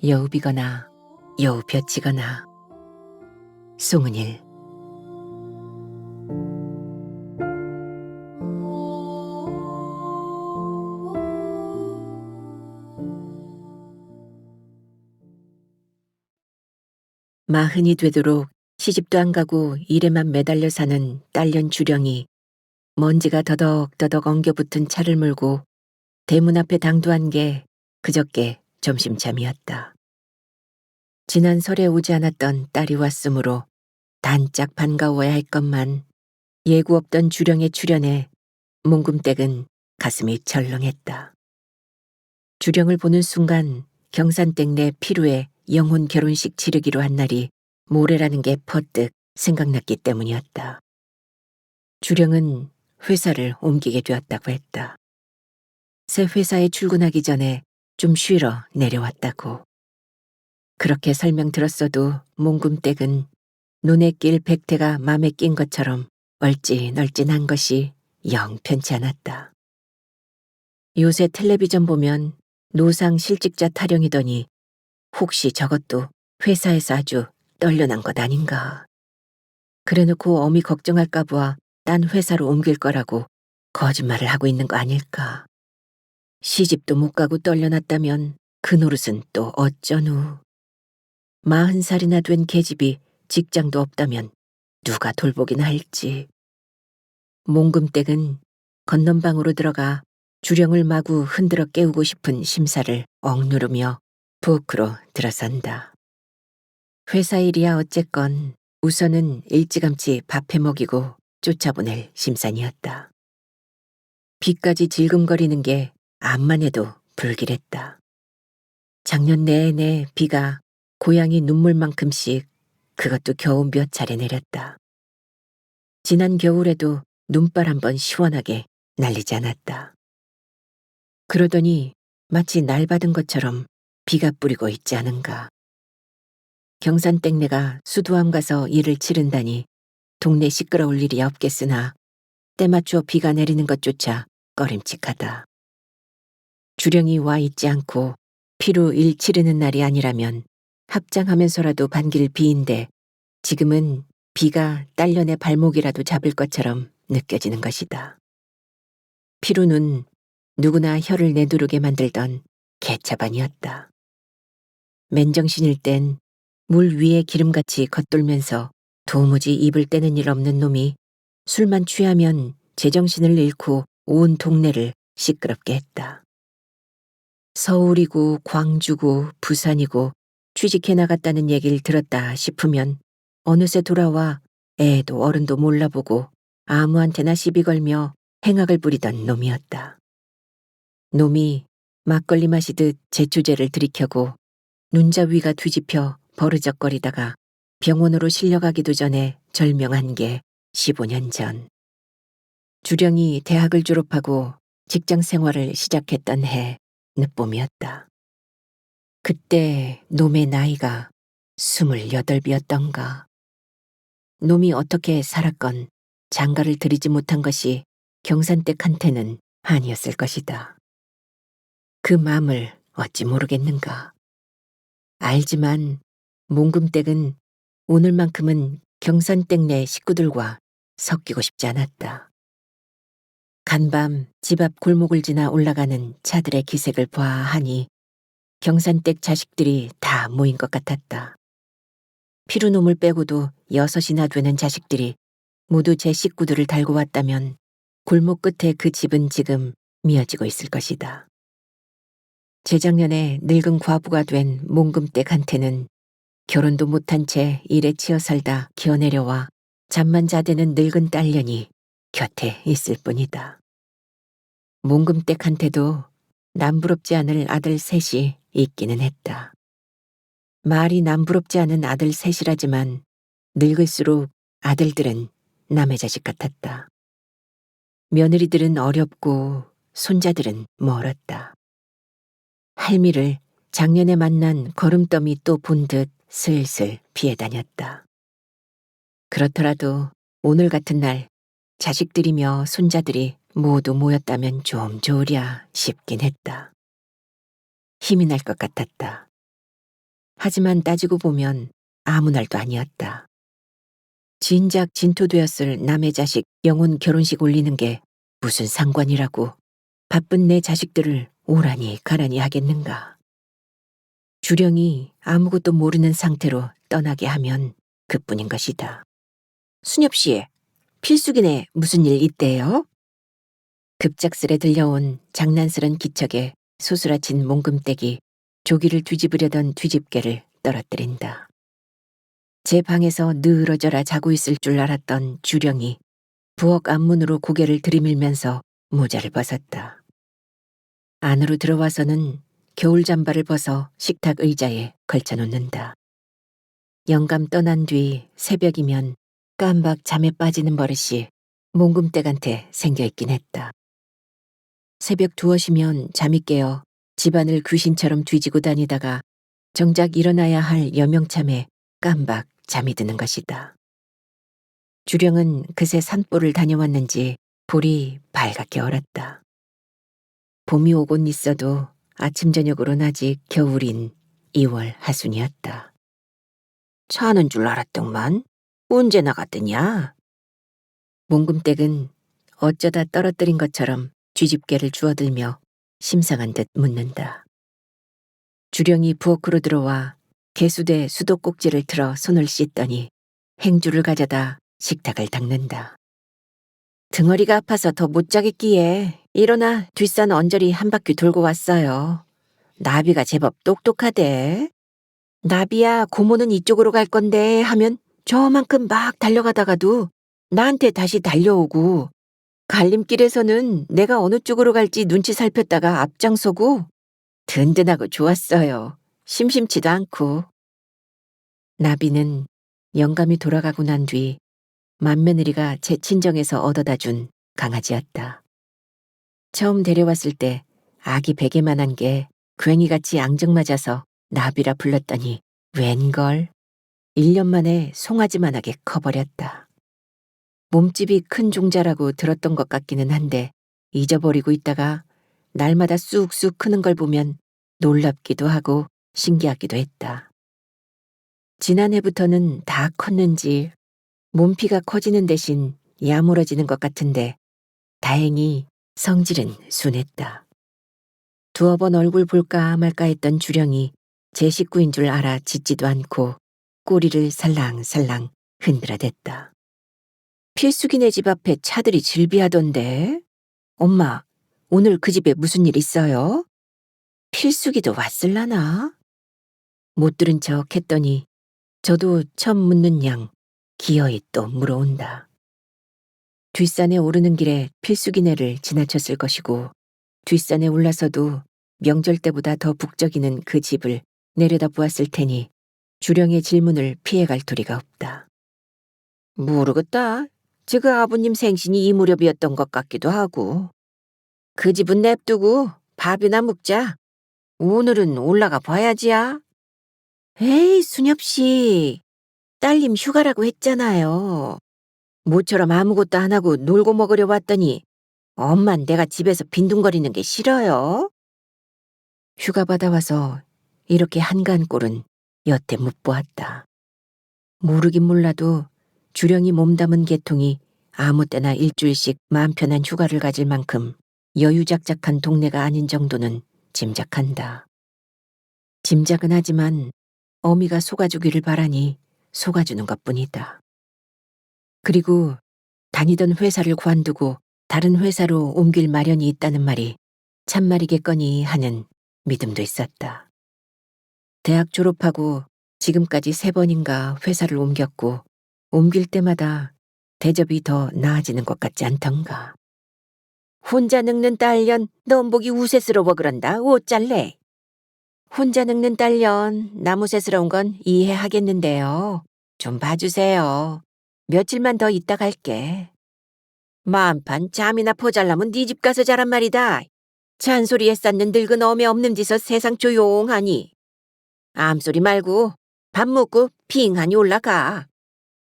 여우비거나 여우볕이거나. 송은일. 마흔이 되도록 시집도 안 가고 일에만 매달려 사는 딸년 주령이 먼지가 더덕더덕 엉겨붙은 차를 몰고 대문 앞에 당도한 게 그저께 점심참이었다. 지난 설에 오지 않았던 딸이 왔으므로 단짝 반가워야 할 것만 예고 없던 주령의 출연에 몽금댁은 가슴이 철렁했다. 주령을 보는 순간 경산댁 내 피루의 영혼 결혼식 치르기로 한 날이 모레라는 게 퍼뜩 생각났기 때문이었다. 주령은 회사를 옮기게 되었다고 했다. 새 회사에 출근하기 전에 좀 쉬러 내려왔다고. 그렇게 설명 들었어도 몽금댁은 눈에 띌 백태가 맘에 낀 것처럼 얼찐얼찐한 것이 영 편치 않았다. 요새 텔레비전 보면 노상 실직자 타령이더니 혹시 저것도 회사에서 아주 떨려난 것 아닌가. 그래놓고 어미 걱정할까 봐 딴 회사로 옮길 거라고 거짓말을 하고 있는 거 아닐까. 시집도 못 가고 떨려놨다면 그 노릇은 또 어쩌누. 40살이나 된 계집이 직장도 없다면 누가 돌보긴 할지. 몽금댁은 건넌방으로 들어가 주령을 마구 흔들어 깨우고 싶은 심사를 억누르며 부엌으로 들어선다. 회사 일이야 어쨌건 우선은 일찌감치 밥해 먹이고 쫓아보낼 심산이었다. 비까지 질금거리는 게 암만 해도 불길했다. 작년 내내 비가 고양이 눈물만큼씩 그것도 겨우 몇 차례 내렸다. 지난 겨울에도 눈발 한번 시원하게 날리지 않았다. 그러더니 마치 날 받은 것처럼 비가 뿌리고 있지 않은가. 경산댁네가 수두암 가서 일을 치른다니 동네 시끄러울 일이 없겠으나 때맞춰 비가 내리는 것조차 꺼림칙하다. 주령이 와 있지 않고 피로 일 치르는 날이 아니라면 합장하면서라도 반길 비인데 지금은 비가 딸년의 발목이라도 잡을 것처럼 느껴지는 것이다. 피루는 누구나 혀를 내두르게 만들던 개차반이었다. 맨정신일 땐 물 위에 기름같이 겉돌면서 도무지 입을 떼는 일 없는 놈이 술만 취하면 제정신을 잃고 온 동네를 시끄럽게 했다. 서울이고 광주고 부산이고 취직해 나갔다는 얘기를 들었다 싶으면 어느새 돌아와 애도 어른도 몰라보고 아무한테나 시비 걸며 행악을 부리던 놈이었다. 놈이 막걸리 마시듯 제초제를 들이켜고 눈자 위가 뒤집혀 버르적거리다가 병원으로 실려가기도 전에 절명한 게 15년 전. 주령이 대학을 졸업하고 직장 생활을 시작했던 해 늦봄이었다. 그때 놈의 나이가 28이었던가. 놈이 어떻게 살았건 장가를 들이지 못한 것이 경산댁한테는 아니었을 것이다. 그 마음을 어찌 모르겠는가. 알지만 몽금댁은 오늘만큼은 경산댁 내 식구들과 섞이고 싶지 않았다. 간밤 집 앞 골목을 지나 올라가는 차들의 기색을 보아하니 경산댁 자식들이 다 모인 것 같았다. 피루놈을 빼고도 6이나 되는 자식들이 모두 제 식구들을 달고 왔다면 골목 끝에 그 집은 지금 미어지고 있을 것이다. 재작년에 늙은 과부가 된 몽금댁한테는 결혼도 못한 채 일에 치여 살다 기어내려와 잠만 자대는 늙은 딸년이 곁에 있을 뿐이다. 몽금댁한테도 남부럽지 않을 아들 셋이 있기는 했다. 말이 남부럽지 않은 아들 셋이라지만 늙을수록 아들들은 남의 자식 같았다. 며느리들은 어렵고 손자들은 멀었다. 할미를 작년에 만난 거름더미 또 본 듯 슬슬 피해 다녔다. 그렇더라도 오늘 같은 날 자식들이며 손자들이 모두 모였다면 좀 좋으랴 싶긴 했다. 힘이 날 것 같았다. 하지만 따지고 보면 아무 날도 아니었다. 진작 진토되었을 남의 자식 영혼 결혼식 올리는 게 무슨 상관이라고 바쁜 내 자식들을 오라니 가라니 하겠는가. 주령이 아무것도 모르는 상태로 떠나게 하면 그뿐인 것이다. 수엽 씨, 필숙이네 무슨 일 있대요? 급작스레 들려온 장난스런 기척에 소스라친 몽금댁이 조기를 뒤집으려던 뒤집개를 떨어뜨린다. 제 방에서 늘어져라 자고 있을 줄 알았던 주령이 부엌 앞문으로 고개를 들이밀면서 모자를 벗었다. 안으로 들어와서는 겨울 잠바를 벗어 식탁 의자에 걸쳐놓는다. 영감 떠난 뒤 새벽이면 깜박 잠에 빠지는 버릇이 몽금댁한테 생겨있긴 했다. 새벽 두엇이면 잠이 깨어 집안을 귀신처럼 뒤지고 다니다가 정작 일어나야 할 여명참에 깜박 잠이 드는 것이다. 주령은 그새 산보를 다녀왔는지 볼이 발갛게 얼었다. 봄이 오곤 있어도 아침 저녁으론 아직 겨울인 2월 하순이었다. 차는 줄 알았더만 언제 나갔더냐? 몽금댁은 어쩌다 떨어뜨린 것처럼 뒤집개를 주워들며 심상한 듯 묻는다. 주령이 부엌으로 들어와 개수대 수도꼭지를 틀어 손을 씻더니 행주를 가져다 식탁을 닦는다. 등허리가 아파서 더 못 자겠기에 일어나 뒷산 언저리 한 바퀴 돌고 왔어요. 나비가 제법 똑똑하대. 나비야, 고모는 이쪽으로 갈 건데 하면 저만큼 막 달려가다가도 나한테 다시 달려오고 갈림길에서는 내가 어느 쪽으로 갈지 눈치 살폈다가 앞장서고 든든하고 좋았어요. 심심치도 않고. 나비는 영감이 돌아가고 난 뒤 맏며느리가 제 친정에서 얻어다 준 강아지였다. 처음 데려왔을 때 아기 베개만한 게 괜히같이 앙증맞아서 나비라 불렀더니 웬걸 1년 만에 송아지만하게 커버렸다. 몸집이 큰 종자라고 들었던 것 같기는 한데 잊어버리고 있다가 날마다 쑥쑥 크는 걸 보면 놀랍기도 하고 신기하기도 했다. 지난해부터는 다 컸는지 몸피가 커지는 대신 야물어지는 것 같은데 다행히 성질은 순했다. 두어 번 얼굴 볼까 말까 했던 주령이 제 식구인 줄 알아 짖지도 않고 꼬리를 살랑살랑 흔들어댔다. 필숙이네 집 앞에 차들이 질비하던데. 엄마, 오늘 그 집에 무슨 일 있어요? 필숙이도 왔을라나? 못 들은 척 했더니 저도 처음 묻는 양 기어이 또 물어온다. 뒷산에 오르는 길에 필숙이네를 지나쳤을 것이고 뒷산에 올라서도 명절 때보다 더 북적이는 그 집을 내려다 보았을 테니 주령의 질문을 피해갈 도리가 없다. 모르겠다. 지그 아버님 생신이 이 무렵이었던 것 같기도 하고. 그 집은 냅두고 밥이나 먹자. 오늘은 올라가 봐야지야. 에이, 수엽씨. 딸님 휴가라고 했잖아요. 모처럼 아무것도 안 하고 놀고 먹으려 왔더니 엄만 내가 집에서 빈둥거리는 게 싫어요. 휴가 받아와서 이렇게 한가한 꼴은 여태 못 보았다. 모르긴 몰라도 주령이 몸담은 계통이 아무 때나 일주일씩 마음 편한 휴가를 가질 만큼 여유작작한 동네가 아닌 정도는 짐작한다. 짐작은 하지만 어미가 속아주기를 바라니 속아주는 것뿐이다. 그리고 다니던 회사를 관두고 다른 회사로 옮길 마련이 있다는 말이 참말이겠거니 하는 믿음도 있었다. 대학 졸업하고 지금까지 3번인가 회사를 옮겼고 옮길 때마다 대접이 더 나아지는 것 같지 않던가. 혼자 늙는 딸년 넘보기 우세스러워 그런다. 어쩔래? 혼자 늙는 딸년 나무새스러운 건 이해하겠는데요. 좀 봐주세요. 며칠만 더 있다 갈게. 마음판 잠이나 포잘라면 네 집 가서 자란 말이다. 잔소리에 쌓는 늙은 어미 없는 짓서 세상 조용하니. 암소리 말고 밥 먹고 핑하니 올라가.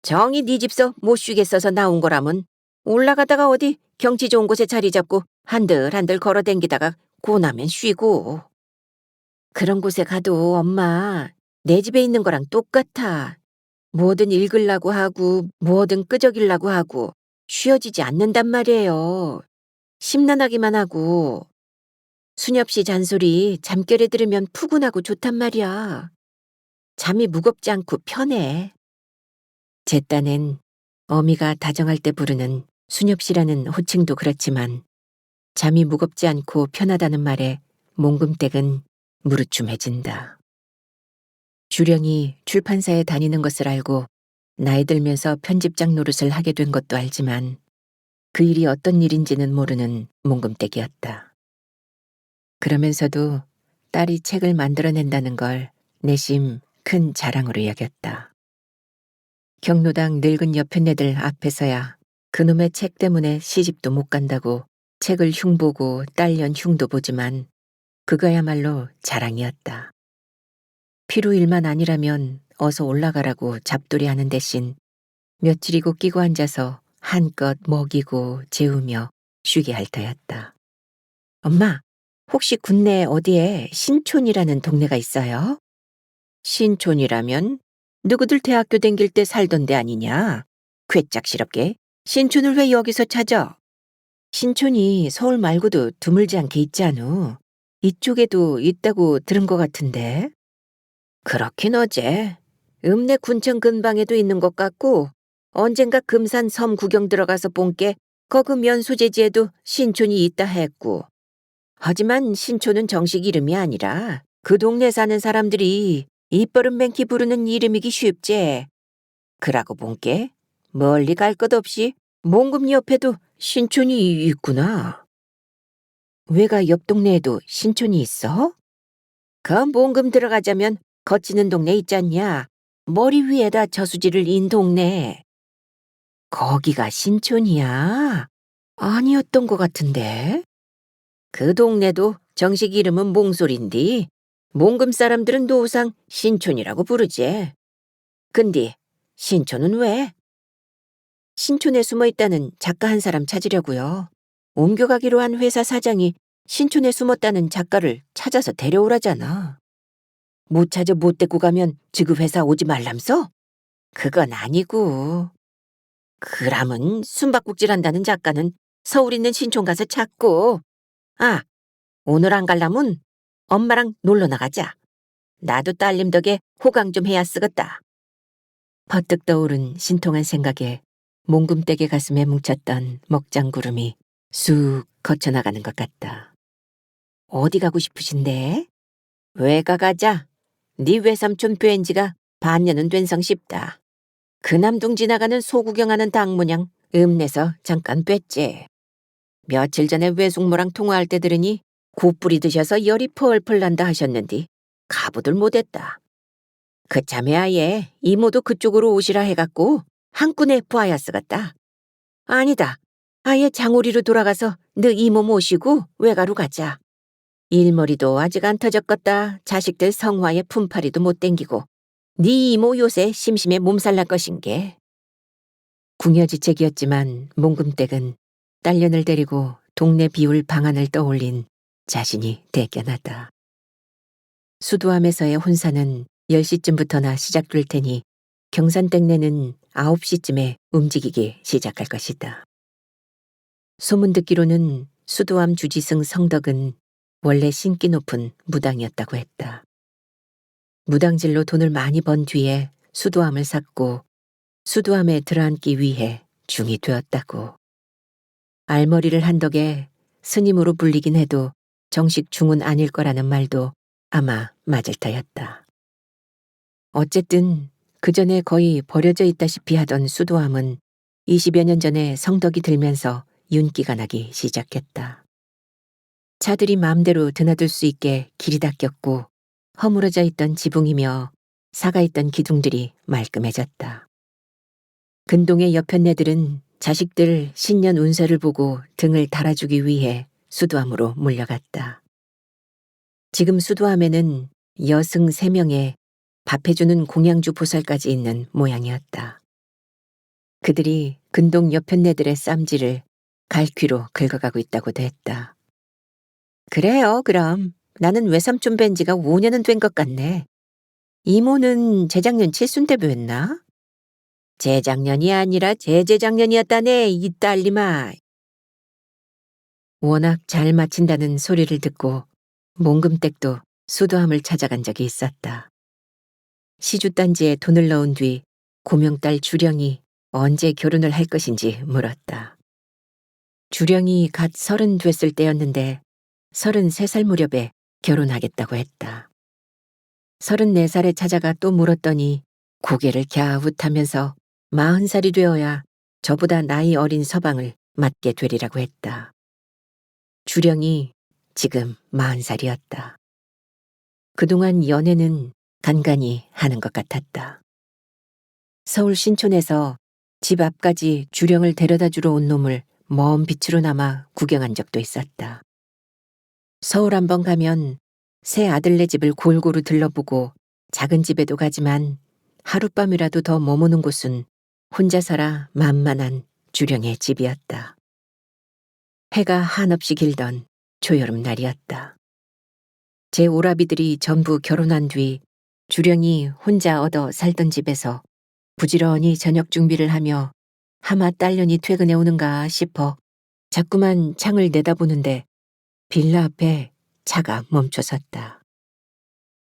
정이 네 집서 못 쉬겠어서 나온 거라면 올라가다가 어디 경치 좋은 곳에 자리 잡고 한들한들 걸어댕기다가 고나면 쉬고. 그런 곳에 가도 엄마, 내 집에 있는 거랑 똑같아. 뭐든 읽으려고 하고 뭐든 끄적이려고 하고 쉬어지지 않는단 말이에요. 심란하기만 하고. 수녀 씨 잔소리 잠결에 들으면 푸근하고 좋단 말이야. 잠이 무겁지 않고 편해. 제 딴엔 어미가 다정할 때 부르는 수녀 씨라는 호칭도 그렇지만 잠이 무겁지 않고 편하다는 말에 몽금댁은 무르춤해진다. 주령이 출판사에 다니는 것을 알고 나이 들면서 편집장 노릇을 하게 된 것도 알지만 그 일이 어떤 일인지는 모르는 몽금댁이었다. 그러면서도 딸이 책을 만들어낸다는 걸 내심 큰 자랑으로 여겼다. 경로당 늙은 여편네들 앞에서야 그놈의 책 때문에 시집도 못 간다고 책을 흉보고 딸년 흉도 보지만 그거야말로 자랑이었다. 피로 일만 아니라면 어서 올라가라고 잡돌이하는 대신 며칠이고 끼고 앉아서 한껏 먹이고 재우며 쉬게 할 터였다. 엄마, 혹시 군내 어디에 신촌이라는 동네가 있어요? 신촌이라면 누구들 대학교 댕길 때 살던 데 아니냐? 괴짝스럽게 신촌을 왜 여기서 찾아? 신촌이 서울 말고도 드물지 않게 있지 않우? 이쪽에도 있다고 들은 것 같은데? 그렇긴 어제. 읍내 군청 근방에도 있는 것 같고 언젠가 금산 섬 구경 들어가서 본게 거그 면소재지에도 신촌이 있다 했고. 하지만 신촌은 정식 이름이 아니라 그 동네 사는 사람들이 입버릇 맹키 부르는 이름이기 쉽지. 그라고 본게 멀리 갈 것 없이 몽금 옆에도 신촌이 있구나. 외가 옆 동네에도 신촌이 있어? 그 몽금 들어가자면 거치는 동네 있잖냐. 머리 위에다 저수지를 인 동네. 거기가 신촌이야? 아니었던 것 같은데. 그 동네도 정식 이름은 몽솔인디 몽금 사람들은 노상 신촌이라고 부르지. 근데 신촌은 왜? 신촌에 숨어있다는 작가 한 사람 찾으려고요. 옮겨가기로 한 회사 사장이 신촌에 숨었다는 작가를 찾아서 데려오라잖아. 못 찾아 못 데리고 가면 지금 회사 오지 말람서? 그건 아니고. 그람은 숨바꼭질한다는 작가는 서울 있는 신촌 가서 찾고. 아, 오늘 안 갈라면 엄마랑 놀러 나가자. 나도 딸님 덕에 호강 좀 해야 쓰겄다. 퍼뜩 떠오른 신통한 생각에 몽금댁의 가슴에 뭉쳤던 먹장구름이 쑥 거쳐나가는 것 같다. 어디 가고 싶으신데? 외가 가자. 네 외삼촌 뵌 지가 반년은 된성 싶다. 그남동 지나가는 소 구경하는 당모냥 읍내서 잠깐 뵀지. 며칠 전에 외숙모랑 통화할 때 들으니 굿불이 드셔서 열이 펄펄 난다 하셨는디 가보들 못했다. 그 참에 아예 이모도 그쪽으로 오시라 해갖고 한눈에 보아야 쓰겄다. 아니다. 아예 장호리로 돌아가서 너 이모 모시고 외가로 가자. 일머리도 아직 안 터졌겄다. 자식들 성화에 품팔이도 못 땡기고 네 이모 요새 심심해 몸살 날 것인게. 궁여지책이었지만 몽금댁은 딸년을 데리고 동네 비울 방안을 떠올린 자신이 대견하다. 수도함에서의 혼사는 10시쯤부터나 시작될 테니 경산댁내는 9시쯤에 움직이기 시작할 것이다. 소문 듣기로는 수도함 주지승 성덕은 원래 신기 높은 무당이었다고 했다. 무당질로 돈을 많이 번 뒤에 수도함을 샀고 수도함에 들어앉기 위해 중이 되었다고. 알머리를 한 덕에 스님으로 불리긴 해도 정식 중은 아닐 거라는 말도 아마 맞을 터였다. 어쨌든 그 전에 거의 버려져 있다시피 하던 수도함은 20여 년 전에 성덕이 들면서 윤기가 나기 시작했다. 차들이 마음대로 드나들 수 있게 길이 닦였고 허물어져 있던 지붕이며 사가 있던 기둥들이 말끔해졌다. 근동의 여편네들은 자식들 신년 운세를 보고 등을 달아주기 위해 수도함으로 몰려갔다. 지금 수도함에는 여승 3명에 밥해주는 공양주 보살까지 있는 모양이었다. 그들이 근동 여편네들의 쌈지를 갈퀴로 긁어가고 있다고도 했다. 그래요, 그럼. 나는 외삼촌 뵌 지가 5년은 된 것 같네. 이모는 재작년 칠순대교였나? 재작년이 아니라 재재작년이었다네, 이 딸리마. 워낙 잘 맞힌다는 소리를 듣고 몽금댁도 수도함을 찾아간 적이 있었다. 시주단지에 돈을 넣은 뒤 고명딸 주령이 언제 결혼을 할 것인지 물었다. 주령이 갓 30 됐을 때였는데 33살 무렵에 결혼하겠다고 했다. 34살에 찾아가 또 물었더니 고개를 갸웃하면서 40살이 되어야 저보다 나이 어린 서방을 맞게 되리라고 했다. 주령이 지금 40살이었다. 그동안 연애는 간간히 하는 것 같았다. 서울 신촌에서 집 앞까지 주령을 데려다 주러 온 놈을 먼 빛으로나마 구경한 적도 있었다. 서울 한번 가면 새 아들네 집을 골고루 들러보고 작은 집에도 가지만 하룻밤이라도 더 머무는 곳은 혼자서라 만만한 주령의 집이었다. 해가 한없이 길던 초여름 날이었다. 제 오라비들이 전부 결혼한 뒤 주령이 혼자 얻어 살던 집에서 부지런히 저녁 준비를 하며 하마 딸년이 퇴근해 오는가 싶어 자꾸만 창을 내다보는데 빌라 앞에 차가 멈춰섰다.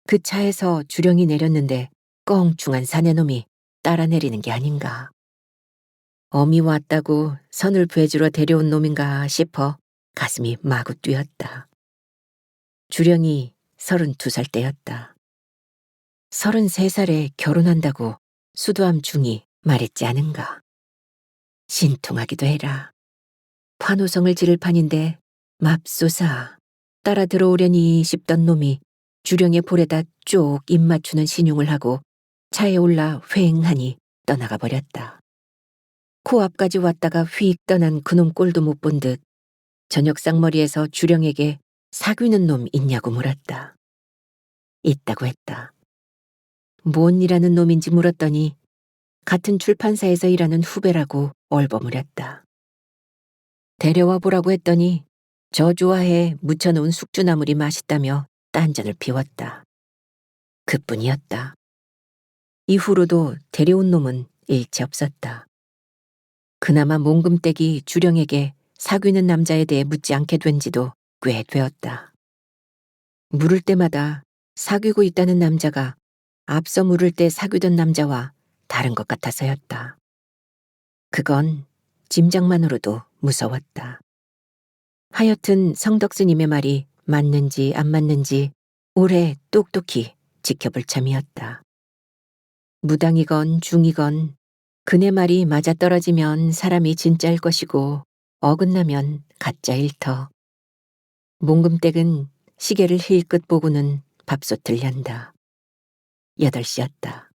그 차에서 주령이 내렸는데 껑충한 사내놈이 따라 내리는 게 아닌가. 어미 왔다고 선을 구해주러 데려온 놈인가 싶어 가슴이 마구 뛰었다. 주령이 32살 때였다. 33살에 결혼한다고 수도함 중이 말했지 않은가. 신통하기도 해라. 환호성을 지를 판인데 맙소사 따라 들어오려니 싶던 놈이 주령의 볼에다 쪽 입 맞추는 신용을 하고 차에 올라 휑하니 떠나가 버렸다. 코앞까지 왔다가 휙 떠난 그놈 꼴도 못 본 듯 저녁 쌍머리에서 주령에게 사귀는 놈 있냐고 물었다. 있다고 했다. 뭔 일하는 놈인지 물었더니 같은 출판사에서 일하는 후배라고 얼버무렸다. 데려와 보라고 했더니 저 좋아해 묻혀놓은 숙주나물이 맛있다며 딴전을 피웠다. 그뿐이었다. 이후로도 데려온 놈은 일체 없었다. 그나마 몽금댁이 주령에게 사귀는 남자에 대해 묻지 않게 된 지도 꽤 되었다. 물을 때마다 사귀고 있다는 남자가 앞서 물을 때 사귀던 남자와 다른 것 같아서였다. 그건 짐작만으로도 무서웠다. 하여튼 성덕스님의 말이 맞는지 안 맞는지 오래 똑똑히 지켜볼 참이었다. 무당이건 중이건 그네 말이 맞아떨어지면 사람이 진짜일 것이고 어긋나면 가짜일 터. 몽금댁은 시계를 힐끗 보고는 밥솥을 연다. 8시였다.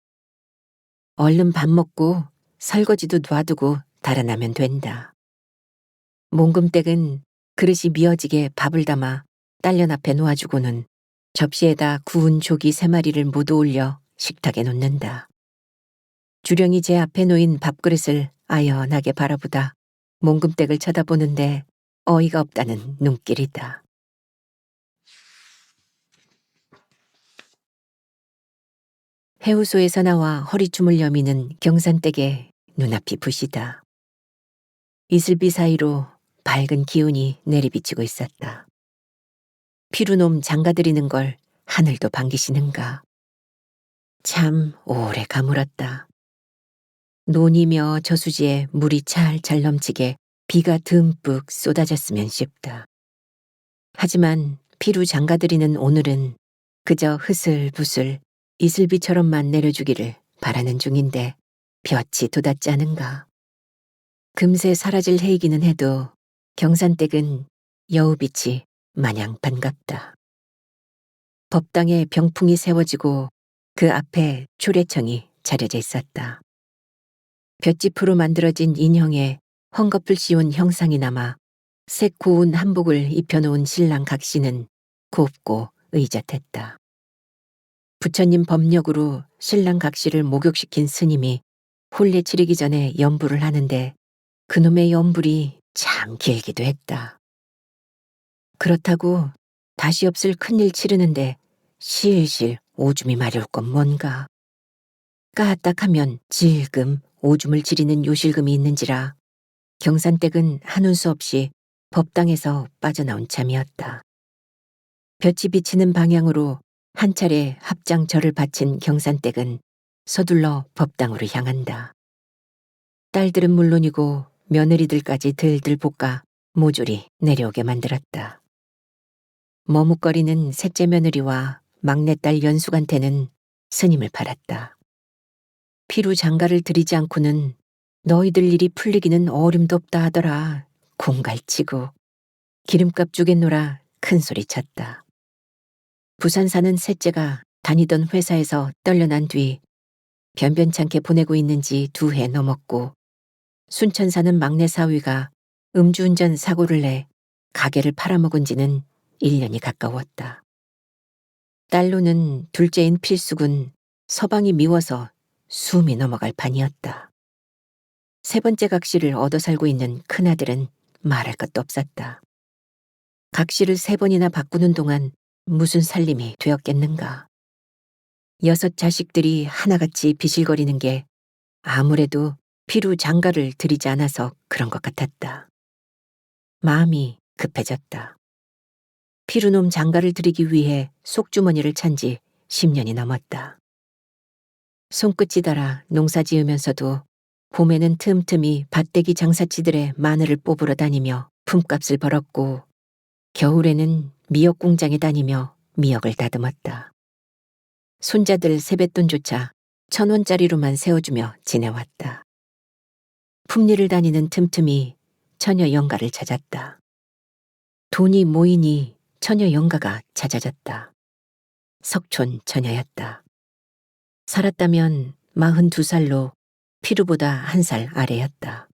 얼른 밥 먹고 설거지도 놔두고 달아나면 된다. 몽금댁은 그릇이 미어지게 밥을 담아 딸년 앞에 놓아주고는 접시에다 구운 조기 3마리를 모두 올려 식탁에 놓는다. 주령이 제 앞에 놓인 밥그릇을 아연하게 바라보다 몽금댁을 쳐다보는데 어이가 없다는 눈길이다. 해우소에서 나와 허리춤을 여미는 경산댁의 눈앞이 부시다. 이슬비 사이로 밝은 기운이 내리비치고 있었다. 피루놈 장가들이는 걸 하늘도 반기시는가. 참 오래 가물었다. 논이며 저수지에 물이 찰찰 넘치게 비가 듬뿍 쏟아졌으면 싶다. 하지만 피루 장가들이는 오늘은 그저 흐슬부슬 이슬비처럼만 내려주기를 바라는 중인데 볕이 돋았지 않은가. 금세 사라질 해이기는 해도 경산댁은 여우빛이 마냥 반갑다. 법당에 병풍이 세워지고 그 앞에 초래청이 차려져 있었다. 볏짚으로 만들어진 인형에 헝겊을 씌운 형상이 남아 색 고운 한복을 입혀놓은 신랑 각시는 곱고 의젓했다. 부처님 법력으로 신랑 각시를 목욕시킨 스님이 혼례 치르기 전에 염불을 하는데 그놈의 염불이 참 길기도 했다. 그렇다고 다시 없을 큰일 치르는데 실실 오줌이 마려울 건 뭔가. 까딱하면 질금 오줌을 지리는 요실금이 있는지라 경산댁은 하는 수 없이 법당에서 빠져나온 참이었다. 볕이 비치는 방향으로 한 차례 합장 절을 바친 경산댁은 서둘러 법당으로 향한다. 딸들은 물론이고 며느리들까지 들들 볶아 모조리 내려오게 만들었다. 머뭇거리는 셋째 며느리와 막내딸 연숙한테는 스님을 팔았다. 피루 장가를 들이지 않고는 너희들 일이 풀리기는 어림도 없다 하더라. 공갈치고 기름값 주겠노라 큰 소리 쳤다. 부산 사는 셋째가 다니던 회사에서 떨려난 뒤 변변찮게 보내고 있는지 2해 넘었고 순천 사는 막내 사위가 음주운전 사고를 내 가게를 팔아먹은 지는 1년이 가까웠다. 딸로는 둘째인 필숙은 서방이 미워서 숨이 넘어갈 판이었다. 세 번째 각시를 얻어 살고 있는 큰아들은 말할 것도 없었다. 각시를 3번이나 바꾸는 동안 무슨 살림이 되었겠는가. 6 자식들이 하나같이 비실거리는 게 아무래도 피루 장가를 들이지 않아서 그런 것 같았다. 마음이 급해졌다. 피루놈 장가를 들이기 위해 속주머니를 찬 지 10년이 넘었다. 손끝이 닳아 농사 지으면서도 봄에는 틈틈이 밭대기 장사치들의 마늘을 뽑으러 다니며 품값을 벌었고 겨울에는 미역 공장에 다니며 미역을 다듬었다. 손자들 세뱃돈조차 1,000원짜리로만 세워주며 지내왔다. 품리를 다니는 틈틈이 처녀 영가를 찾았다. 돈이 모이니 처녀 영가가 찾아졌다. 석촌 처녀였다. 살았다면 42살로 피루보다 1살 아래였다.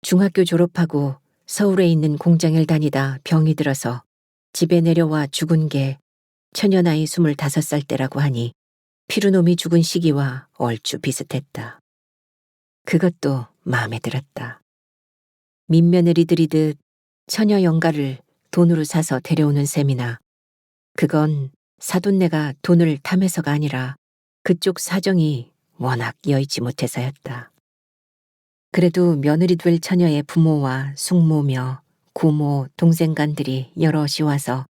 중학교 졸업하고 서울에 있는 공장을 다니다 병이 들어서 집에 내려와 죽은 게 처녀 나이 25살 때라고 하니 피루놈이 죽은 시기와 얼추 비슷했다. 그것도 마음에 들었다. 민며느리 들이듯 처녀 영가를 돈으로 사서 데려오는 셈이나 그건 사돈네가 돈을 탐해서가 아니라 그쪽 사정이 워낙 여의치 못해서였다. 그래도 며느리 될 처녀의 부모와 숙모며 고모, 동생간들이 여럿이 와서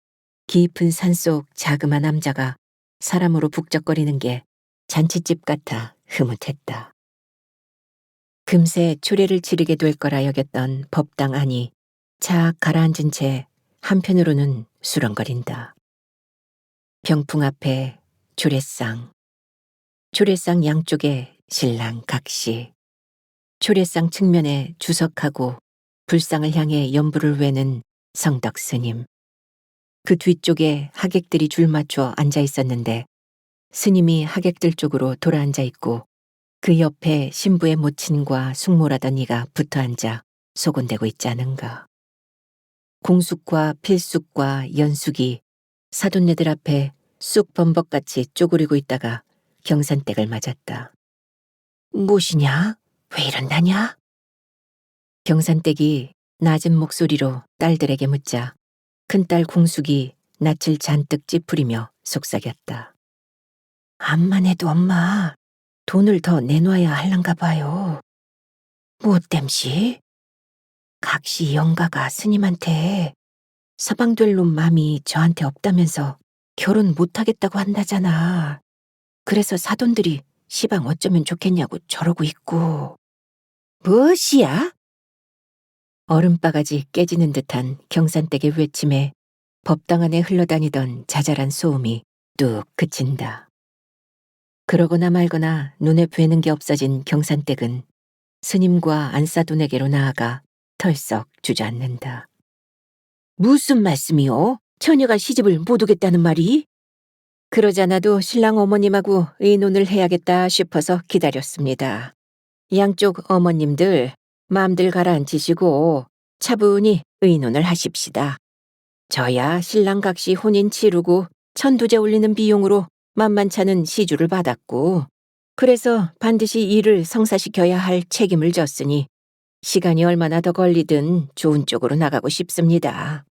깊은 산속 자그마한 남자가 사람으로 북적거리는 게 잔치집 같아 흐뭇했다. 금세 초례를 치르게 될 거라 여겼던 법당 안이 착 가라앉은 채 한편으로는 수렁거린다. 병풍 앞에 초례상, 초례상 양쪽에 신랑 각시, 초례상 측면에 주석하고 불상을 향해 연부를 외는 성덕 스님. 그 뒤쪽에 하객들이 줄 맞춰 앉아 있었는데 스님이 하객들 쪽으로 돌아 앉아 있고 그 옆에 신부의 모친과 숙모라던 이가 붙어 앉아 소곤대고 있지 않은가. 공숙과 필숙과 연숙이 사돈네들 앞에 쑥 범벅같이 쪼그리고 있다가 경산댁을 맞았다. 무엇이냐? 왜 이런다냐? 경산댁이 낮은 목소리로 딸들에게 묻자 큰딸 공숙이 낯을 잔뜩 찌푸리며 속삭였다. 암만 해도 엄마, 돈을 더 내놔야 할란가 봐요. 뭐 땜시? 각시 영가가 스님한테 서방 될 놈 맘이 저한테 없다면서 결혼 못하겠다고 한다잖아. 그래서 사돈들이 시방 어쩌면 좋겠냐고 저러고 있고. 무엇이야? 얼음바가지 깨지는 듯한 경산댁의 외침에 법당 안에 흘러다니던 자잘한 소음이 뚝 그친다. 그러거나 말거나 눈에 뵈는 게 없어진 경산댁은 스님과 안사돈에게로 나아가 털썩 주저앉는다. 무슨 말씀이요? 처녀가 시집을 못 오겠다는 말이? 그러잖아도 신랑 어머님하고 의논을 해야겠다 싶어서 기다렸습니다. 양쪽 어머님들 마음들 가라앉히시고 차분히 의논을 하십시다. 저야 신랑 각시 혼인 치르고 천두제 올리는 비용으로 만만찮은 시주를 받았고 그래서 반드시 일을 성사시켜야 할 책임을 졌으니 시간이 얼마나 더 걸리든 좋은 쪽으로 나가고 싶습니다.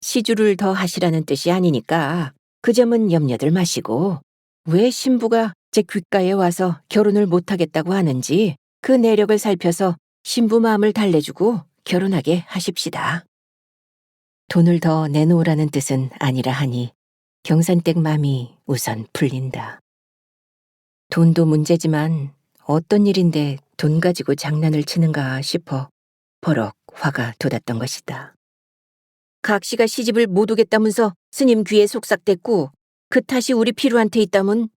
시주를 더 하시라는 뜻이 아니니까 그 점은 염려들 마시고 왜 신부가 제 귓가에 와서 결혼을 못하겠다고 하는지 그 내력을 살펴서 신부 마음을 달래주고 결혼하게 하십시다. 돈을 더 내놓으라는 뜻은 아니라 하니 경산댁 맘이 우선 풀린다. 돈도 문제지만 어떤 일인데 돈 가지고 장난을 치는가 싶어 버럭 화가 돋았던 것이다. 각 씨가 시집을 못 오겠다면서 스님 귀에 속삭댔고 그 탓이 우리 피루한테 있다면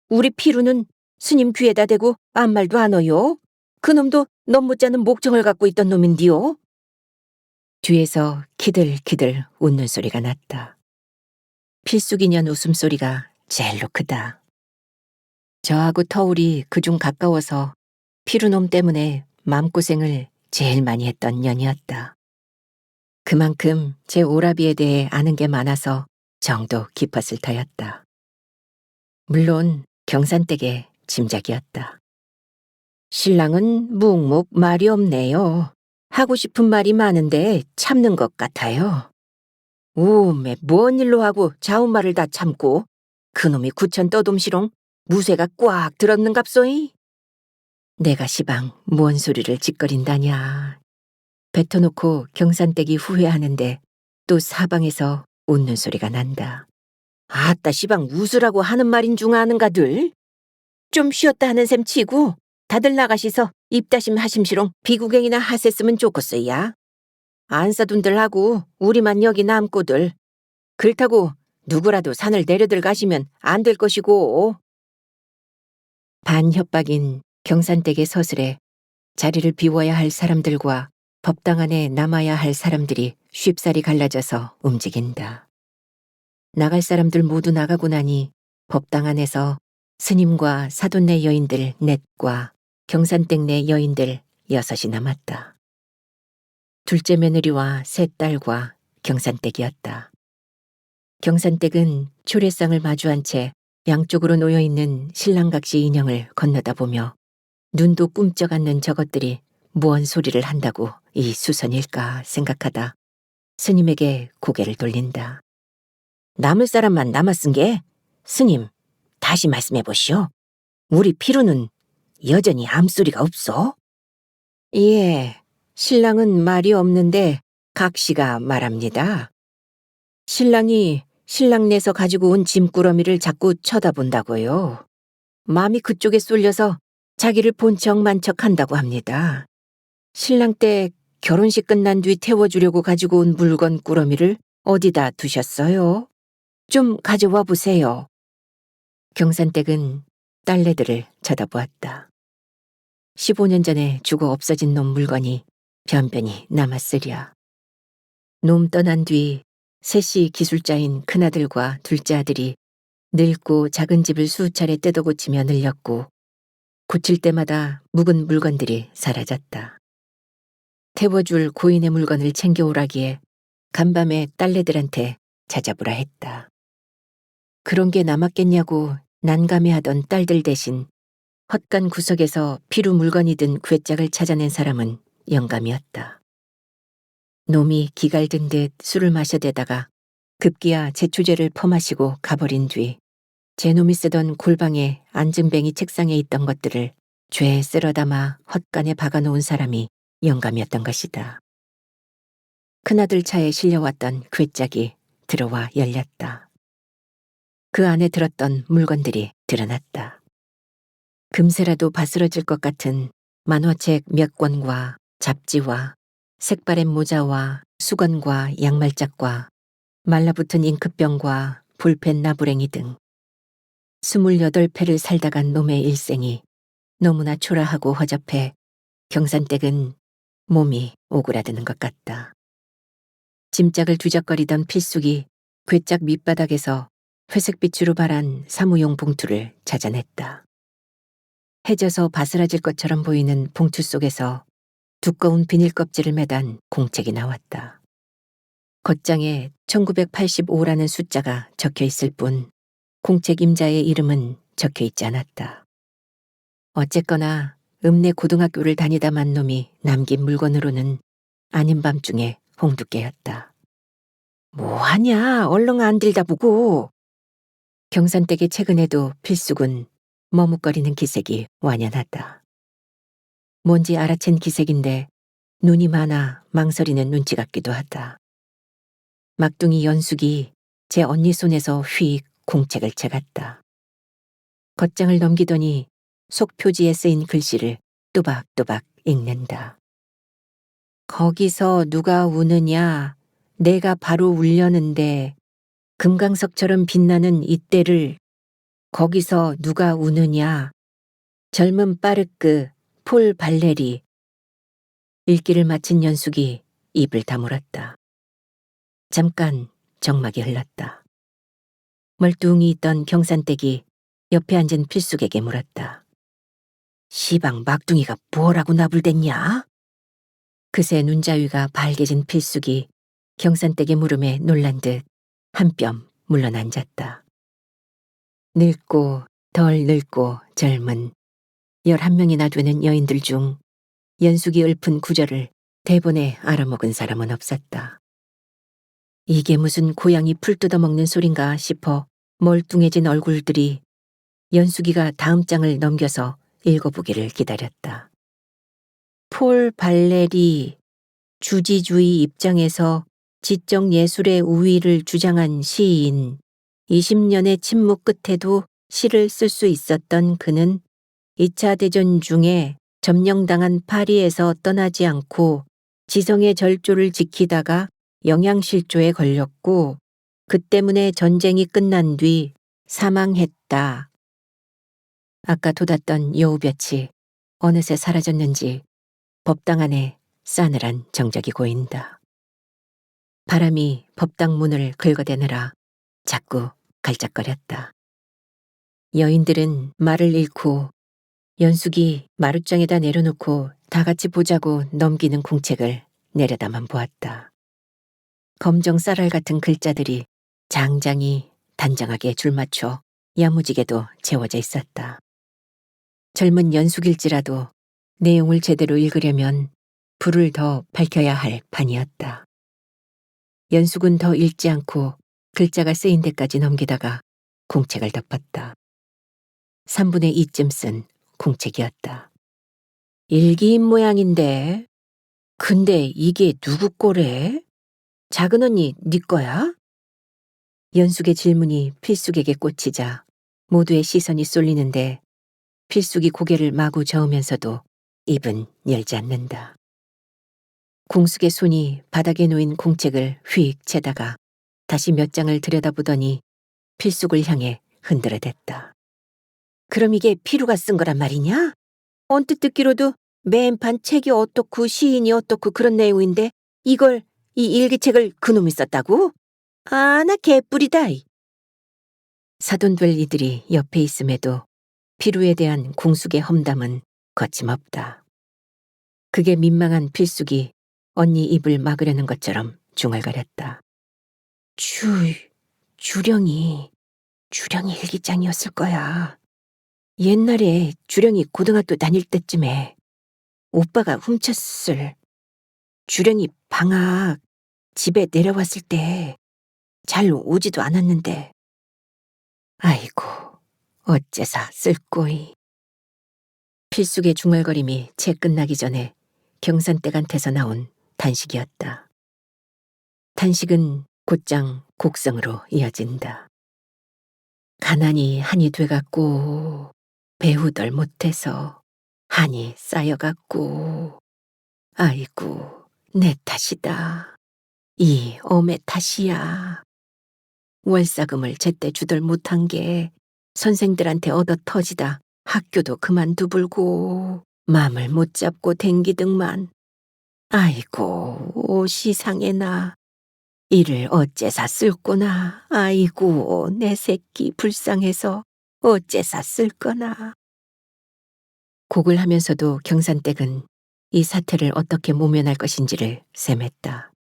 우리 피루는 스님 귀에다 대고 아무 말도 안 어요. 그놈도 넘 못자는 목청을 갖고 있던 놈인디요. 뒤에서 키들키들 웃는 소리가 났다. 필수기년 웃음소리가 제일로 크다. 저하고 터울이 그중 가까워서 피루놈 때문에 마음고생을 제일 많이 했던 년이었다. 그만큼 제 오라비에 대해 아는 게 많아서 정도 깊었을 터였다. 물론 경산댁의 짐작이었다. 신랑은 묵묵 말이 없네요. 하고 싶은 말이 많은데 참는 것 같아요. 오메 뭔 일로 하고 자운말을 다 참고 그놈이 구천 떠돔시롱 무쇠가 꽉 들었는갑소이? 내가 시방 뭔 소리를 짓거린다냐. 뱉어놓고 경산댁이 후회하는데 또 사방에서 웃는 소리가 난다. 아따 시방 웃으라고 하는 말인 중 아는가들? 좀 쉬었다 하는 셈 치고 다들 나가시서 입다심 하심시롱 비구경이나 하셌으면 좋겠어야. 안사둔들 하고 우리만 여기 남고들. 그렇다고 누구라도 산을 내려들 가시면 안 될 것이고. 반협박인 경산댁의 서슬에 자리를 비워야 할 사람들과 법당 안에 남아야 할 사람들이 쉽사리 갈라져서 움직인다. 나갈 사람들 모두 나가고 나니 법당 안에서 스님과 사돈네 여인들 넷과 경산댁 내 여인들 6이 남았다. 둘째 며느리와 셋 딸과 경산댁이었다. 경산댁은 초례상을 마주한 채 양쪽으로 놓여있는 신랑각시 인형을 건너다 보며 눈도 꿈쩍 않는 저것들이 무언 소리를 한다고 이 수선일까 생각하다 스님에게 고개를 돌린다. 남을 사람만 남았은 게 스님 다시 말씀해 보시오. 우리 피루는 여전히 암소리가 없어? 예, 신랑은 말이 없는데 각시가 말합니다. 신랑이 신랑 내서 가지고 온 짐꾸러미를 자꾸 쳐다본다고요. 마음이 그쪽에 쏠려서 자기를 본 척만 척한다고 합니다. 신랑 때 결혼식 끝난 뒤 태워주려고 가지고 온 물건 꾸러미를 어디다 두셨어요? 좀 가져와 보세요. 경산댁은 딸내들을 쳐다보았다. 15년 전에 죽어 없어진 놈 물건이 변변히 남았으랴. 놈 떠난 뒤 셋이 기술자인 큰아들과 둘째 아들이 늙고 작은 집을 수차례 뜯어 고치며 늘렸고 고칠 때마다 묵은 물건들이 사라졌다. 태워줄 고인의 물건을 챙겨오라기에 간밤에 딸내들한테 찾아보라 했다. 그런 게 남았겠냐고 난감해하던 딸들 대신 헛간 구석에서 피루 물건이 든 괴짝을 찾아낸 사람은 영감이었다. 놈이 기갈든 듯 술을 마셔대다가 급기야 제초제를 퍼마시고 가버린 뒤 제놈이 쓰던 골방에 안증뱅이 책상에 있던 것들을 죄에 쓸어 담아 헛간에 박아놓은 사람이 영감이었던 것이다. 큰아들 차에 실려왔던 괴짝이 들어와 열렸다. 그 안에 들었던 물건들이 드러났다. 금세라도 바스러질 것 같은 만화책 몇 권과 잡지와 색바랜 모자와 수건과 양말짝과 말라붙은 잉크병과 볼펜 나부랭이 등 28패를 살다 간 놈의 일생이 너무나 초라하고 허접해 경산댁은 몸이 오그라드는 것 같다. 짐짝을 뒤적거리던 필숙이 괴짝 밑바닥에서 회색빛으로 발한 사무용 봉투를 찾아냈다. 해져서 바스라질 것처럼 보이는 봉투 속에서 두꺼운 비닐 껍질을 매단 공책이 나왔다. 겉장에 1985라는 숫자가 적혀 있을 뿐 공책 임자의 이름은 적혀 있지 않았다. 어쨌거나 읍내 고등학교를 다니다 만 놈이 남긴 물건으로는 아닌 밤중에 홍두깨였다. 뭐하냐 얼렁 안 들다 보고. 경산댁의 최근에도 필숙은 머뭇거리는 기색이 완연하다. 뭔지 알아챈 기색인데 눈이 많아 망설이는 눈치 같기도 하다. 막둥이 연숙이 제 언니 손에서 휙 공책을 채갔다. 겉장을 넘기더니 속 표지에 쓰인 글씨를 또박또박 읽는다. 거기서 누가 우느냐, 내가 바로 울려는데 금강석처럼 빛나는 이때를 거기서 누가 우느냐, 젊은 빠르끄 폴 발레리. 읽기를 마친 연숙이 입을 다물었다. 잠깐 정막이 흘렀다. 멀뚱히 있던 경산댁이 옆에 앉은 필숙에게 물었다. 시방 막둥이가 뭐라고 나불댔냐? 그새 눈자위가 밝게진 필숙이 경산댁의 물음에 놀란 듯 한 뼘 물러앉았다. 늙고 덜 늙고 젊은 11명이나 되는 여인들 중 연숙이 읊은 구절을 대본에 알아먹은 사람은 없었다. 이게 무슨 고양이 풀 뜯어먹는 소린가 싶어 멀뚱해진 얼굴들이 연숙이가 다음 장을 넘겨서 읽어보기를 기다렸다. 폴 발레리, 주지주의 입장에서 지적 예술의 우위를 주장한 시인, 20년의 침묵 끝에도 시를 쓸 수 있었던 그는 2차 대전 중에 점령당한 파리에서 떠나지 않고 지성의 절조를 지키다가 영양실조에 걸렸고 그 때문에 전쟁이 끝난 뒤 사망했다. 아까 돋았던 여우볕이 어느새 사라졌는지 법당 안에 싸늘한 정적이 고인다. 바람이 법당 문을 긁어대느라 자꾸 갈짝거렸다. 여인들은 말을 잃고 연숙이 마룻장에다 내려놓고 다 같이 보자고 넘기는 공책을 내려다만 보았다. 검정 쌀알 같은 글자들이 장장이 단정하게 줄맞춰 야무지게도 채워져 있었다. 젊은 연숙일지라도 내용을 제대로 읽으려면 불을 더 밝혀야 할 판이었다. 연숙은 더 읽지 않고 글자가 쓰인 데까지 넘기다가 공책을 덮었다. 3분의 2쯤 쓴 공책이었다. 일기인 모양인데, 근데 이게 누구 거래? 작은 언니 네 거야? 연숙의 질문이 필숙에게 꽂히자 모두의 시선이 쏠리는데 필숙이 고개를 마구 저으면서도 입은 열지 않는다. 공숙의 손이 바닥에 놓인 공책을 휙 채다가 다시 몇 장을 들여다보더니 필숙을 향해 흔들어댔다. 그럼 이게 피루가 쓴 거란 말이냐? 언뜻 듣기로도 맨판 책이 어떻고 시인이 어떻고 그런 내용인데 이걸 이 일기책을 그놈이 썼다고? 아, 나 개뿔이다. 사돈들 이들이 옆에 있음에도 피루에 대한 공숙의 험담은 거침없다. 그게 민망한 필숙이 언니 입을 막으려는 것처럼 중얼거렸다. 주령이 일기장이었을 거야. 옛날에 주령이 고등학교 다닐 때쯤에 오빠가 훔쳤을. 주령이 방학 집에 내려왔을 때 잘 오지도 않았는데. 아이고, 어째서 쓸꼬이. 필숙의 중얼거림이 채 끝나기 전에 경산댁한테서 나온 단식이었다. 단식은 곧장 곡성으로 이어진다. 가난이 한이 돼갖고 배우들 못해서 한이 쌓여갖고 아이고 내 탓이다. 이 엄의 탓이야. 월사금을 제때 주들 못한 게 선생들한테 얻어 터지다 학교도 그만두불고 맘을 못 잡고 댕기등만. 아이고 시상에나 이를 어째서 쓸거나. 아이고 내 새끼 불쌍해서 어째서 쓸거나. 곡을 하면서도 경산댁은 이 사태를 어떻게 모면할 것인지를 셈했다.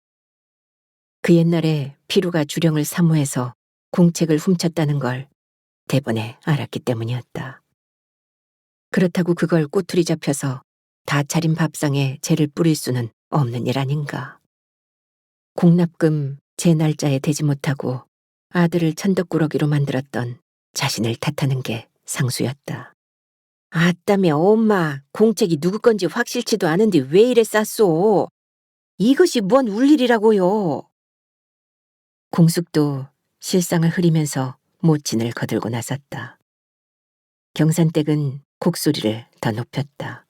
그 옛날에 피루가 주령을 사모해서 공책을 훔쳤다는 걸 대번에 알았기 때문이었다. 그렇다고 그걸 꼬투리 잡혀서 다 차린 밥상에 재를 뿌릴 수는 없는 일 아닌가. 공납금 제 날짜에 대지 못하고 아들을 천덕꾸러기로 만들었던 자신을 탓하는 게 상수였다. 아따며 엄마, 공책이 누구 건지 확실치도 않은데 왜 이래 쌌소? 이것이 뭔 울일이라고요? 공숙도 실상을 흐리면서 모친을 거들고 나섰다. 경산댁은 곡소리를 더 높였다.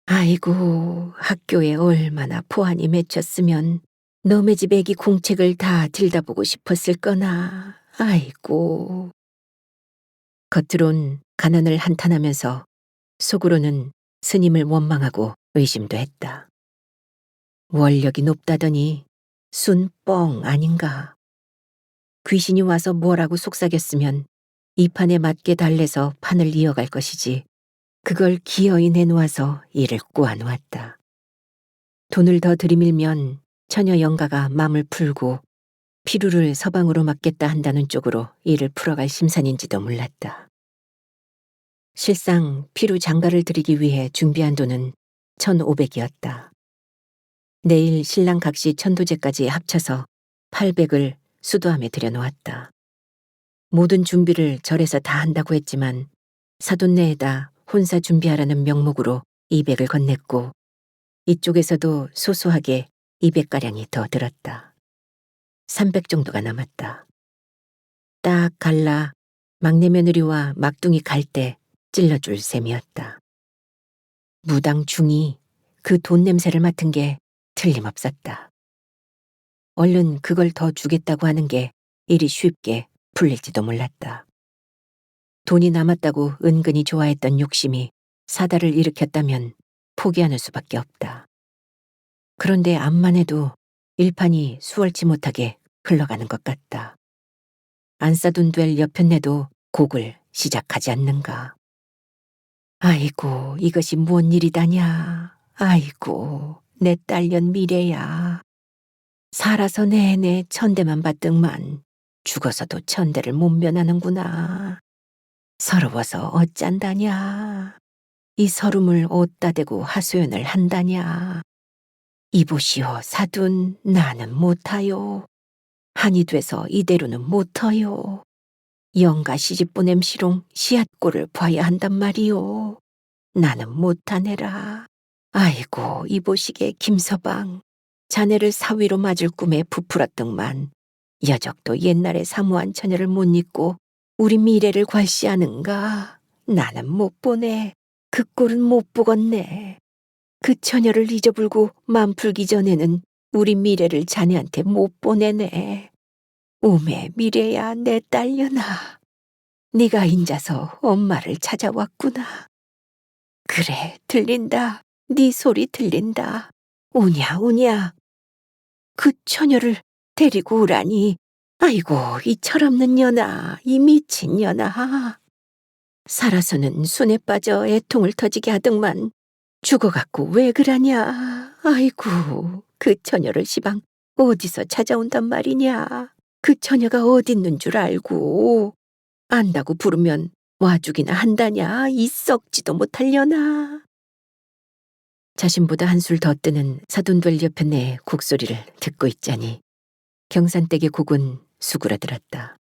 아이고, 학교에 얼마나 포한이 맺혔으면 너네 집 애기 공책을 다 들다보고 싶었을 거나. 아이고. 겉으론 가난을 한탄하면서 속으로는 스님을 원망하고 의심도 했다. 원력이 높다더니 순 뻥 아닌가. 귀신이 와서 뭐라고 속삭였으면 이 판에 맞게 달래서 판을 이어갈 것이지 그걸 기어이 내놓아서 일을 꼬아놓았다. 돈을 더 들이밀면 처녀 영가가 맘을 풀고 피루를 서방으로 맡겠다 한다는 쪽으로 일을 풀어갈 심산인지도 몰랐다. 실상 피루 장가를 들이기 위해 준비한 돈은 1,500이었다. 내일 신랑 각시 천도제까지 합쳐서 800을 수도함에 들여놓았다. 모든 준비를 절에서 다 한다고 했지만 사돈네에다 혼사 준비하라는 명목으로 200을 건넸고 이쪽에서도 소소하게 200가량이 더 들었다. 300 정도가 남았다. 딱 갈라 막내 며느리와 막둥이 갈 때 찔러줄 셈이었다. 무당 중이 그 돈 냄새를 맡은 게 틀림없었다. 얼른 그걸 더 주겠다고 하는 게 이리 쉽게 풀릴지도 몰랐다. 돈이 남았다고 은근히 좋아했던 욕심이 사달을 일으켰다면 포기하는 수밖에 없다. 그런데 암만 해도 일판이 수월치 못하게 흘러가는 것 같다. 안 싸둔 될 여편네도 곡을 시작하지 않는가. 아이고, 이것이 뭔 일이다냐. 아이고, 내 딸년 미래야. 살아서 내내 천대만 받등만 죽어서도 천대를 못 면하는구나. 서러워서 어짠다냐. 이 서름을 어디다 대고 하소연을 한다냐. 이보시오 사둔 나는 못하요. 한이 돼서 이대로는 못허요. 영가 시집 보냄 시롱 씨앗골을 봐야 한단 말이오. 나는 못하네라. 아이고 이보시게 김서방. 자네를 사위로 맞을 꿈에 부풀었등만 여적도 옛날에 사모한 처녀를 못 잊고 우리 미래를 괄시하는가. 나는 못 보네. 그 꼴은 못 보겠네. 그 처녀를 잊어불고 맘 풀기 전에는 우리 미래를 자네한테 못 보내네. 오메 미래야 내 딸려나. 네가 인자서 엄마를 찾아왔구나. 그래 들린다. 네 소리 들린다. 우냐 우냐. 그 처녀를 데리고 오라니. 아이고 이 철없는 년아. 이 미친 년아. 살아서는 순에 빠져 애통을 터지게 하더만 죽어갖고 왜 그러냐. 아이고 그 처녀를 시방 어디서 찾아온단 말이냐. 그 처녀가 어딨는 줄 알고 안다고 부르면 와주기나 한다냐. 이 썩지도 못하려나. 자신보다 한술 더 뜨는 사돈들 여편네의 곡소리를 듣고 있자니 경산댁의 곡은 수그러들었다.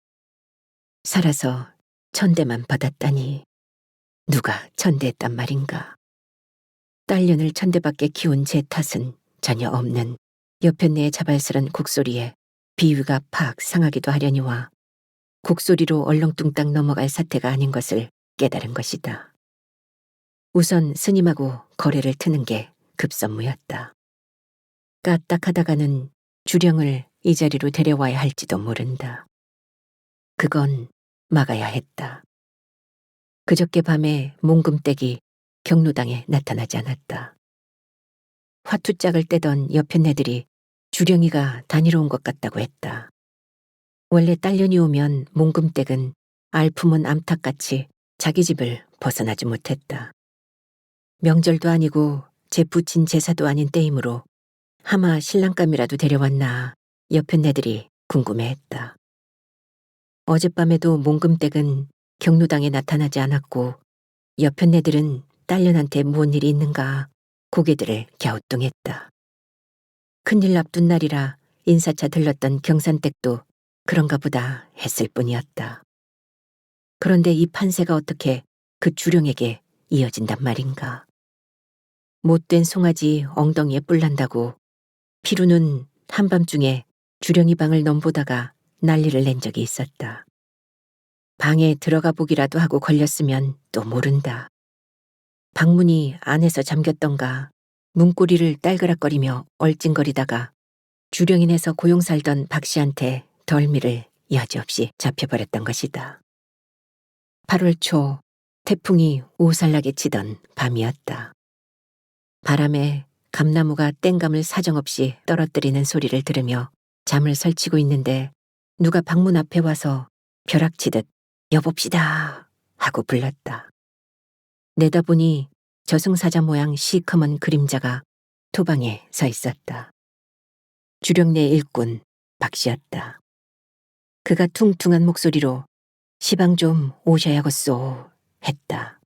살아서 천대만 받았다니 누가 천대했단 말인가. 딸년을 천대밖에 키운 제 탓은 전혀 없는 여편네의 자발스런 곡소리에 비위가 팍 상하기도 하려니와 곡소리로 얼렁뚱땅 넘어갈 사태가 아닌 것을 깨달은 것이다. 우선 스님하고 거래를 트는 게 급선무였다. 까딱하다가는 주령을 이 자리로 데려와야 할지도 모른다. 그건 막아야 했다. 그저께 밤에 몽금댁이 경로당에 나타나지 않았다. 화투짝을 떼던 여편네들이 주령이가 다니러 온 것 같다고 했다. 원래 딸년이 오면 몽금댁은 알품은 암탉같이 자기 집을 벗어나지 못했다. 명절도 아니고 제 부친 제사도 아닌 때이므로 하마 신랑감이라도 데려왔나 여편네들이 궁금해했다. 어젯밤에도 몽금댁은 경로당에 나타나지 않았고 여편네들은 딸년한테 무슨 일이 있는가 고개들을 갸우뚱했다. 큰일 앞둔 날이라 인사차 들렀던 경산댁도 그런가 보다 했을 뿐이었다. 그런데 이 판세가 어떻게 그 주령에게 이어진단 말인가. 못된 송아지 엉덩이에 뿔 난다고 피루는 한밤중에 주령이 방을 넘보다가 난리를 낸 적이 있었다. 방에 들어가 보기라도 하고 걸렸으면 또 모른다. 방문이 안에서 잠겼던가 문고리를 딸그락거리며 얼찡거리다가 주령인에서 고용 살던 박 씨한테 덜미를 여지없이 잡혀버렸던 것이다. 8월 초 태풍이 오살나게 치던 밤이었다. 바람에 감나무가 땡감을 사정없이 떨어뜨리는 소리를 들으며 잠을 설치고 있는데 누가 방문 앞에 와서 벼락치듯 여봅시다 하고 불렀다. 내다보니 저승사자 모양 시커먼 그림자가 토방에 서 있었다. 주령내 일꾼 박 씨였다. 그가 퉁퉁한 목소리로 시방 좀 오셔야겠소 했다.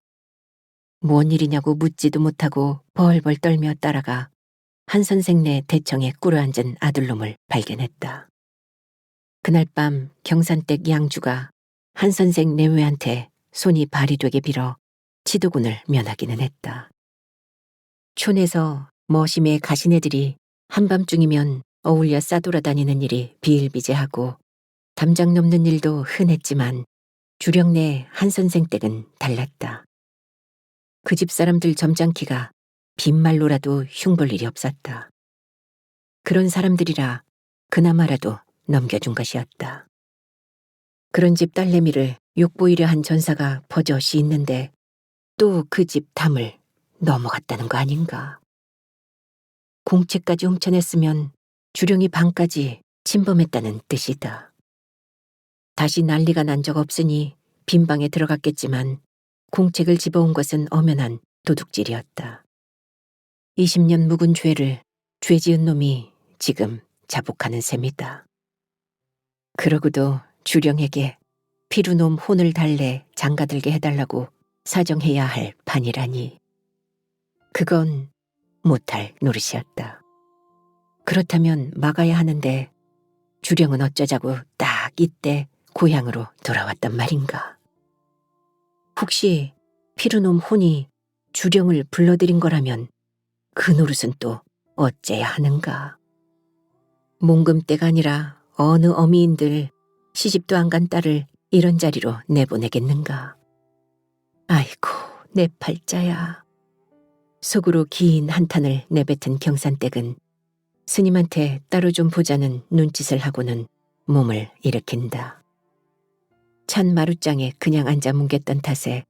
무언 일이냐고 묻지도 못하고 벌벌 떨며 따라가 한 선생네 대청에 꿇어앉은 아들놈을 발견했다. 그날 밤 경산댁 양주가 한 선생 내외한테 손이 발이 되게 빌어 치도군을 면하기는 했다. 촌에서 머심의 가시네들이 한밤중이면 어울려 싸돌아다니는 일이 비일비재하고 담장 넘는 일도 흔했지만 주령내 한 선생 댁은 달랐다. 그 집 사람들 점잖기가 빈말로라도 흉볼 일이 없었다. 그런 사람들이라 그나마라도 넘겨준 것이었다. 그런 집 딸내미를 욕보이려 한 전사가 버젓이 있는데 또 그 집 담을 넘어갔다는 거 아닌가. 공채까지 훔쳐냈으면 주령이 방까지 침범했다는 뜻이다. 다시 난리가 난 적 없으니 빈방에 들어갔겠지만 공책을 집어온 것은 엄연한 도둑질이었다. 20년 묵은 죄를 죄 지은 놈이 지금 자복하는 셈이다. 그러고도 주령에게 피루놈 혼을 달래 장가들게 해달라고 사정해야 할 판이라니. 그건 못할 노릇이었다. 그렇다면 막아야 하는데 주령은 어쩌자고 딱 이때 고향으로 돌아왔단 말인가. 혹시 피루놈 혼이 주령을 불러들인 거라면 그 노릇은 또 어째야 하는가. 몽금때가 아니라 어느 어미인들 시집도 안 간 딸을 이런 자리로 내보내겠는가. 아이고 내 팔자야. 속으로 긴 한탄을 내뱉은 경산댁은 스님한테 따로 좀 보자는 눈짓을 하고는 몸을 일으킨다. 찬 마룻장에 그냥 앉아 뭉갰던 탓에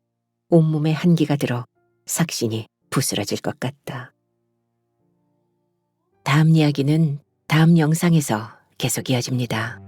온몸에 한기가 들어 삭신이 부스러질 것 같다. 다음 이야기는 다음 영상에서 계속 이어집니다.